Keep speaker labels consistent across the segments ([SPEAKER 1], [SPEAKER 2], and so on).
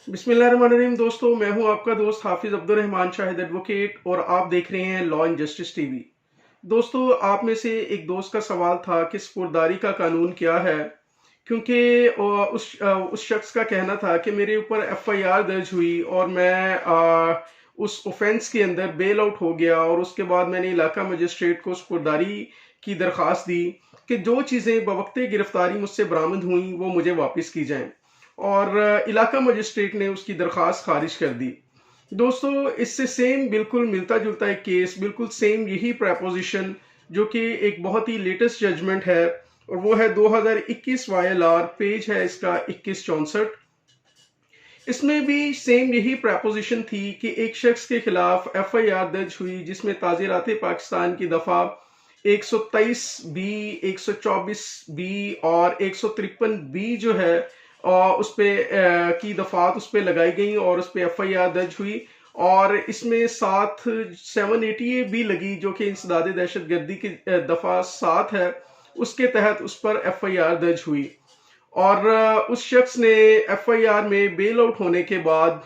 [SPEAKER 1] बिस्मिल्लाहिर्रहमानिर्रहीम। दोस्तों, मैं हूं आपका दोस्त हाफिज अब्दुल रहमान शाहिद एडवोकेट और आप देख रहे हैं लॉ एंड जस्टिस टीवी। दोस्तों, आप में से एक दोस्त का सवाल था कि स्पुर्दारी का कानून क्या है, क्योंकि उस शख्स का कहना था कि मेरे ऊपर एफआईआर दर्ज हुई और मैं उस ऑफेंस के अंदर बेल आउट हो गया और उसके बाद मैंने इलाका मजिस्ट्रेट को स्पुर्दारी की दरख्वास्त दी कि जो चीज़ें बवक्ते गिरफ्तारी मुझसे बरामद हुई वो मुझे वापस की जाएं, और इलाका मजिस्ट्रेट ने उसकी दरख्वास्त खारिज कर दी। दोस्तों, इससे सेम बिल्कुल मिलता जुलता एक केस, बिल्कुल सेम यही प्रपोजिशन जो कि एक बहुत ही लेटेस्ट जजमेंट है, और वो है 2021 वाईएलआर, पेज है इसका 2164। इसमें भी सेम यही प्रपोजिशन थी कि एक शख्स के खिलाफ एफआईआर दर्ज हुई जिसमें ताज़ीरात पाकिस्तान की दफा 123 बी, 124 बी और 153 बी जो है उस पे की दफात उस पे लगाई गई और उस पे एफआईआर दर्ज हुई, और इसमें साथ 780 भी लगी जो कि इंसदाद दहशत गर्दी की दफा 7 है, उसके तहत उस पर एफआईआर दर्ज हुई। और उस शख्स ने एफआईआर में बेल आउट होने के बाद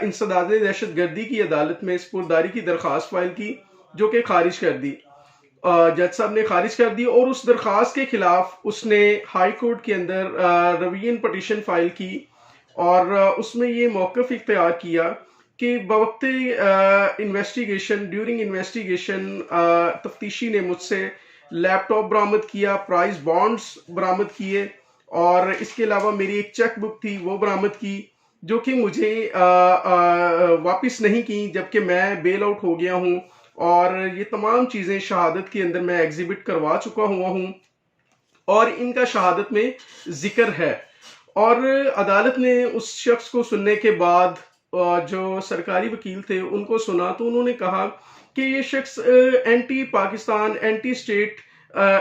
[SPEAKER 1] इंसदाद दहशत गर्दी की अदालत में स्पुर्दारी की दरख्वास्त फाइल की, जो कि खारिज कर दी। जज साहब ने खारिज कर दी और उस दरख्वास्त के खिलाफ उसने हाई कोर्ट के अंदर रिवीजन पटिशन फाइल की, और उसमें ये मौक़िफ़ इख्तियार किया कि बवक्ते इन्वेस्टिगेशन, ड्यूरिंग इन्वेस्टिगेशन तफ्तीशी ने मुझसे लैपटॉप बरामद किया, प्राइस बॉन्ड्स बरामद किए, और इसके अलावा मेरी एक चेक बुक थी वो बरामद की, जो कि मुझे वापस नहीं की जबकि मैं बेल आउट हो गया हूँ, और ये तमाम चीज़ें शहादत के अंदर मैं एग्जिबिट करवा चुका हुआ हूँ और इनका शहादत में जिक्र है। और अदालत ने उस शख्स को सुनने के बाद जो सरकारी वकील थे उनको सुना, तो उन्होंने कहा कि ये शख्स anti Pakistan, anti state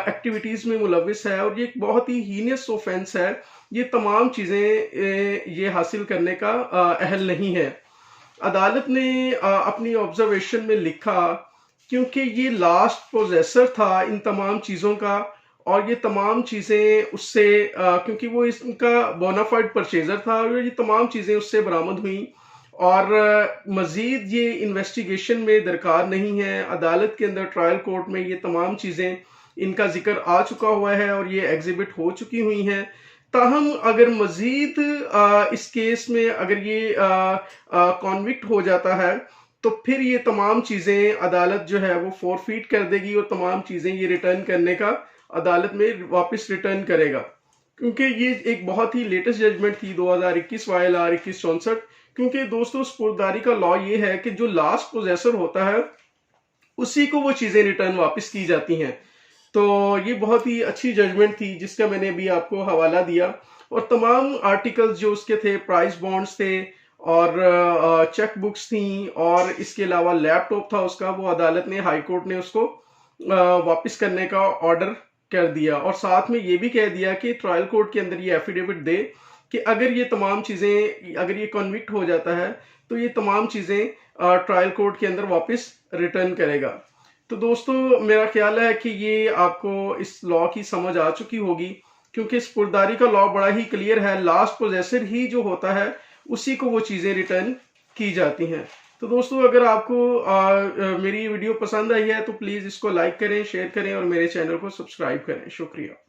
[SPEAKER 1] activities में मुलविस है और ये एक बहुत ही हीनियस ऑफेंस है, ये तमाम चीज़ें ये हासिल करने का अहल नहीं है। अदालत ने अपनी ऑब्जर्वेशन में लिखा, क्योंकि ये लास्ट पोजेसर था इन तमाम चीज़ों का, और ये तमाम चीज़ें उससे क्योंकि वो इसका बोनाफाइड परचेजर था और ये तमाम चीज़ें उससे बरामद हुई, और मज़ीद ये इन्वेस्टिगेशन में दरकार नहीं है। अदालत के अंदर ट्रायल कोर्ट में ये तमाम चीज़ें, इनका जिक्र आ चुका हुआ है और ये एग्जिबिट हो चुकी हुई हैं। ताहम अगर मज़ीद इस केस में अगर ये कॉन्विक्ट हो जाता है तो फिर ये तमाम चीज़ें अदालत जो है वो फोरफीट कर देगी और तमाम चीज़ें ये रिटर्न करने का अदालत में वापस रिटर्न करेगा, क्योंकि ये एक बहुत ही लेटेस्ट जजमेंट थी 2021 वाईएलआर 2164। क्योंकि दोस्तों, स्पुर्दारी का लॉ ये है कि जो लास्ट पोजेसर होता है उसी को वो चीज़ें रिटर्न वापस की जाती हैं। तो ये बहुत ही अच्छी जजमेंट थी जिसका मैंने अभी आपको हवाला दिया, और तमाम आर्टिकल्स जो उसके थे, प्राइस बॉन्ड्स थे और चेक बुक्स थी, और इसके अलावा लैपटॉप था उसका, वो अदालत ने, हाई कोर्ट ने उसको वापस करने का ऑर्डर कर दिया, और साथ में ये भी कह दिया कि ट्रायल कोर्ट के अंदर ये एफिडेविट दे कि अगर ये तमाम चीज़ें, अगर ये कन्विक्ट हो जाता है तो ये तमाम चीज़ें ट्रायल कोर्ट के अंदर वापस रिटर्न करेगा। तो दोस्तों, मेरा ख्याल है कि ये आपको इस लॉ की समझ आ चुकी होगी, क्योंकि स्पुर्दारी का लॉ बड़ा ही क्लियर है, लास्ट पोजेसर ही जो होता है उसी को वो चीज़ें रिटर्न की जाती हैं। तो दोस्तों, अगर आपको मेरी वीडियो पसंद आई है तो प्लीज़ इसको लाइक करें, शेयर करें और मेरे चैनल को सब्सक्राइब करें। शुक्रिया।